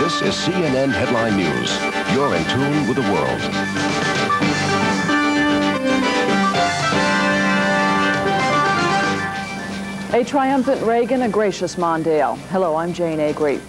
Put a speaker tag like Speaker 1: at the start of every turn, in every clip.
Speaker 1: This is CNN Headline News. You're in tune with the world.
Speaker 2: A triumphant Reagan, a gracious Mondale. Hello, I'm Jane Agri.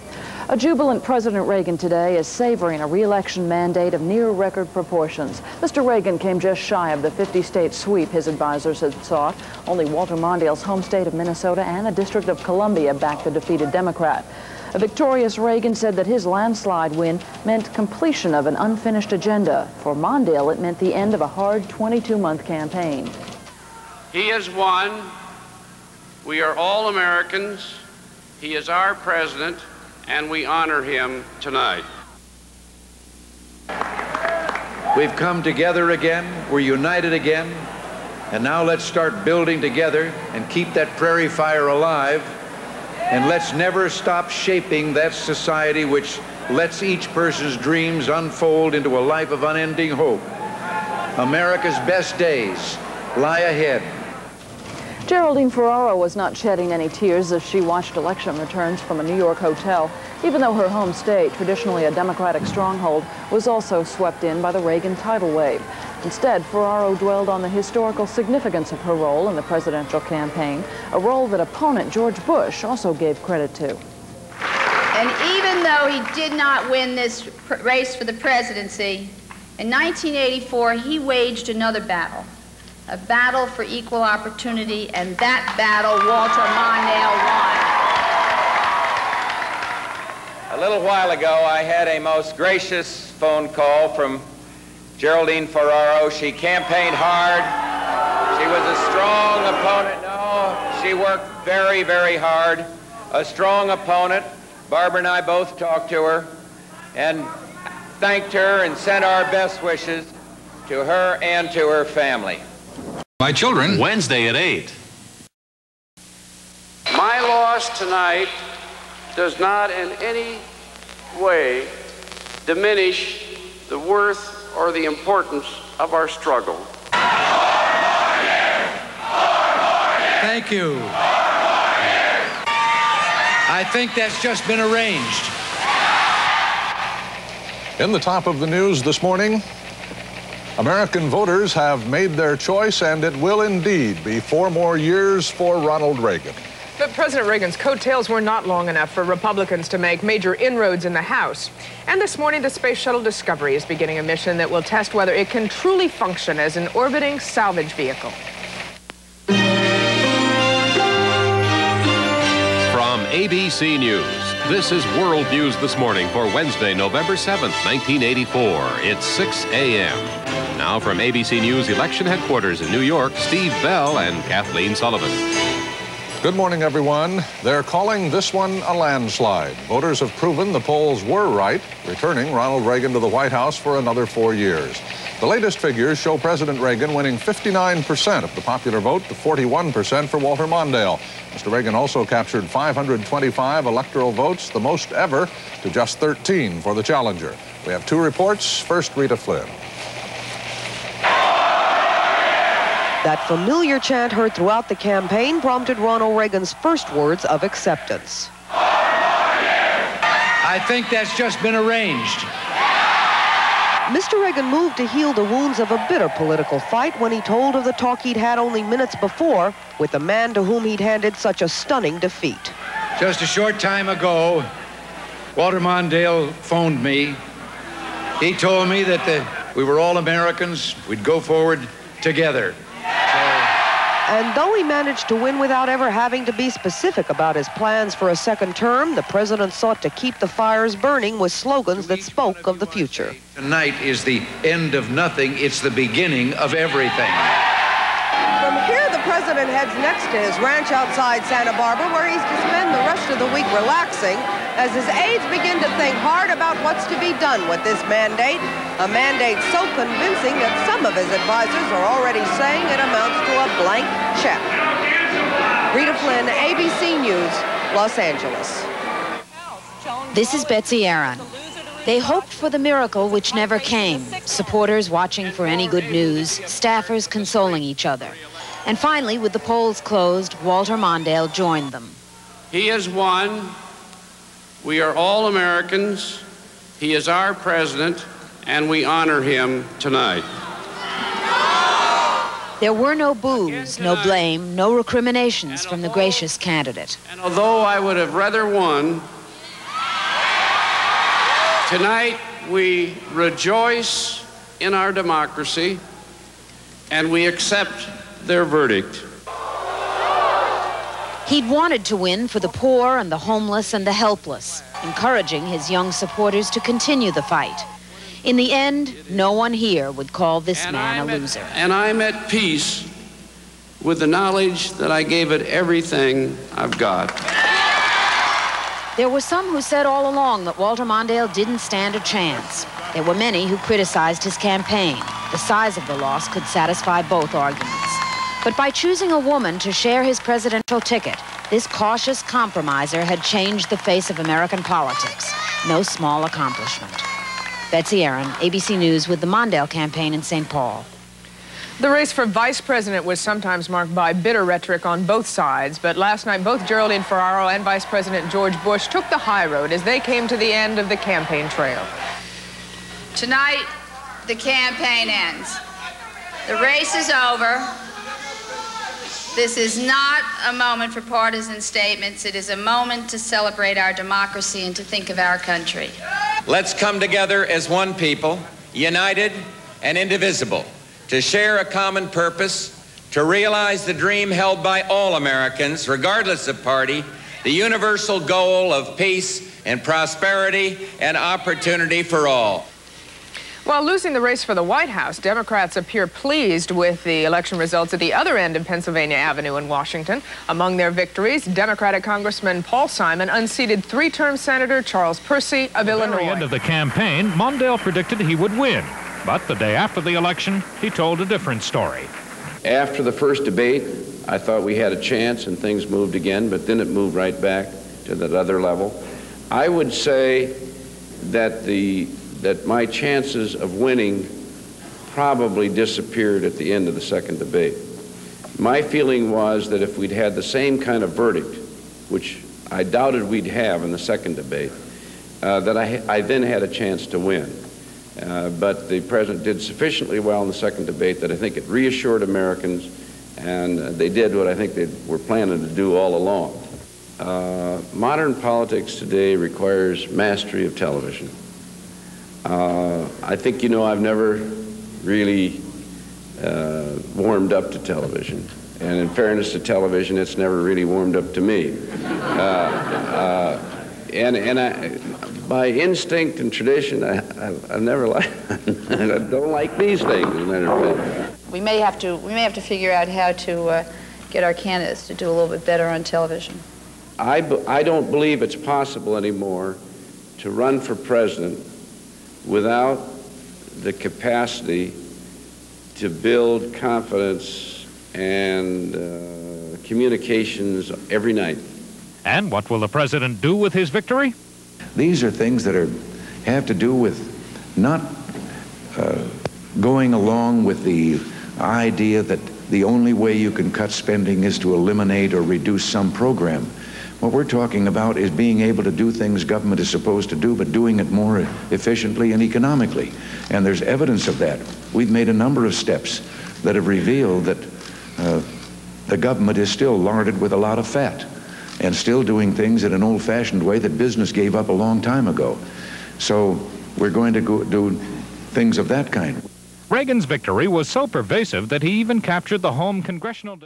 Speaker 2: A jubilant President Reagan today is savoring a re-election mandate of near-record proportions. Mr. Reagan came just shy of the 50-state sweep his advisors had sought. Only Walter Mondale's home state of Minnesota and the District of Columbia backed the defeated Democrat. A victorious Reagan said that his landslide win meant completion of an unfinished agenda. For Mondale, it meant the end of a hard 22-month campaign.
Speaker 3: He has won. We are all Americans. He is our president, and we honor him tonight.
Speaker 4: We've come together again, we're united again, and now let's start building together and keep that prairie fire alive, and let's never stop shaping that society which lets each person's dreams unfold into a life of unending hope. America's best days lie ahead.
Speaker 2: Geraldine Ferraro was not shedding any tears as she watched election returns from a New York hotel, even though her home state, traditionally a Democratic stronghold, was also swept in by the Reagan tidal wave. Instead, Ferraro dwelled on the historical significance of her role in the presidential campaign, a role that opponent George Bush also gave credit to.
Speaker 5: And even though he did not win this race for the presidency, in 1984 he waged another battle. A battle for equal opportunity, and that battle Walter Mondale won.
Speaker 6: A little while ago, I had a most gracious phone call from Geraldine Ferraro. She campaigned hard. She was a strong opponent. No, she worked very, very hard. A strong opponent. Barbara and I both talked to her and thanked her and sent our best wishes to her and to her family.
Speaker 7: My children.
Speaker 8: Wednesday at 8.
Speaker 3: My loss tonight does not in any way diminish the worth or the importance of our struggle.
Speaker 4: Thank you. I think that's just been arranged.
Speaker 7: In the top of the news this morning, American voters have made their choice, and it will indeed be 4 more years for Ronald Reagan.
Speaker 9: But President Reagan's coattails were not long enough for Republicans to make major inroads in the House. And this morning, the Space Shuttle Discovery is beginning a mission that will test whether it can truly function as an orbiting salvage vehicle.
Speaker 8: From ABC News, this is World News This Morning for Wednesday, November 7th, 1984. It's 6 a.m. Now from ABC News election headquarters in New York, Steve Bell and Kathleen Sullivan.
Speaker 7: Good morning, everyone. They're calling this one a landslide. Voters have proven the polls were right, returning Ronald Reagan to the White House for another 4 years. The latest figures show President Reagan winning 59% of the popular vote to 41% for Walter Mondale. Mr. Reagan also captured 525 electoral votes, the most ever, to just 13 for the challenger. We have 2 reports. First, Rita Flynn.
Speaker 10: That familiar chant heard throughout the campaign prompted Ronald Reagan's first words of acceptance.
Speaker 4: I think that's just been arranged.
Speaker 10: Mr. Reagan moved to heal the wounds of a bitter political fight when he told of the talk he'd had only minutes before with the man to whom he'd handed such a stunning defeat.
Speaker 4: Just a short time ago, Walter Mondale phoned me. He told me that we were all Americans, we'd go forward together.
Speaker 10: And though he managed to win without ever having to be specific about his plans for a second term, the president sought to keep the fires burning with slogans that spoke of the future.
Speaker 4: Tonight is the end of nothing, it's the beginning of everything.
Speaker 10: From here, the president heads next to his ranch outside Santa Barbara, where he's to spend the rest of the week relaxing as his aides begin to think hard about what's to be done with this mandate, a mandate so convincing that some of his advisors are already saying it amounts to a blank check. Rita Flynn, ABC News, Los Angeles.
Speaker 11: This is Betsy Aaron. They hoped for the miracle which never came, supporters watching for any good news, staffers consoling each other. And finally, with the polls closed, Walter Mondale joined them.
Speaker 3: He has won. We are all Americans. He is our president, and we honor him tonight.
Speaker 11: There were no boos, no blame, no recriminations from the gracious candidate.
Speaker 3: And although I would have rather won, tonight we rejoice in our democracy and we accept their verdict.
Speaker 11: He'd wanted to win for the poor and the homeless and the helpless, encouraging his young supporters to continue the fight. In the end, no one here would call this man a loser.
Speaker 3: And I'm at peace with the knowledge that I gave it everything I've got.
Speaker 11: There were some who said all along that Walter Mondale didn't stand a chance. There were many who criticized his campaign. The size of the loss could satisfy both arguments. But by choosing a woman to share his presidential ticket, this cautious compromiser had changed the face of American politics. No small accomplishment. Betsy Aaron, ABC News, with the Mondale campaign in St. Paul.
Speaker 9: The race for vice president was sometimes marked by bitter rhetoric on both sides, but last night both Geraldine Ferraro and Vice President George Bush took the high road as they came to the end of the campaign trail.
Speaker 5: Tonight, the campaign ends. The race is over. This is not a moment for partisan statements. It is a moment to celebrate our democracy and to think of our country.
Speaker 6: Let's come together as one people, united and indivisible, to share a common purpose, to realize the dream held by all Americans, regardless of party, the universal goal of peace and prosperity and opportunity for all.
Speaker 9: While losing the race for the White House, Democrats appear pleased with the election results at the other end of Pennsylvania Avenue in Washington. Among their victories, Democratic Congressman Paul Simon unseated three-term Senator Charles Percy of Illinois.
Speaker 12: At the very end of the campaign, Mondale predicted he would win. But the day after the election, he told a different story.
Speaker 3: After the first debate, I thought we had a chance and things moved again, but then it moved right back to that other level. I would say that my chances of winning probably disappeared at the end of the second debate. My feeling was that if we'd had the same kind of verdict, which I doubted we'd have in the second debate, that I then had a chance to win. But the president did sufficiently well in the second debate that I think it reassured Americans, and they did what I think they were planning to do all along. Modern politics today requires mastery of television. I think, I've never really warmed up to television. And in fairness to television, it's never really warmed up to me. And I, by instinct and tradition, I've never liked, I don't like these things, as a matter of fact.
Speaker 5: We may have to figure out how to get our candidates to do a little bit better on television.
Speaker 3: I don't believe it's possible anymore to run for president without the capacity to build confidence and communications every night.
Speaker 12: And what will the president do with his victory?
Speaker 4: These are things that have to do with not going along with the idea that the only way you can cut spending is to eliminate or reduce some program. What we're talking about is being able to do things government is supposed to do, but doing it more efficiently and economically. And there's evidence of that. We've made a number of steps that have revealed that the government is still larded with a lot of fat and still doing things in an old-fashioned way that business gave up a long time ago. So we're going to go do things of that kind.
Speaker 12: Reagan's victory was so pervasive that he even captured the home congressional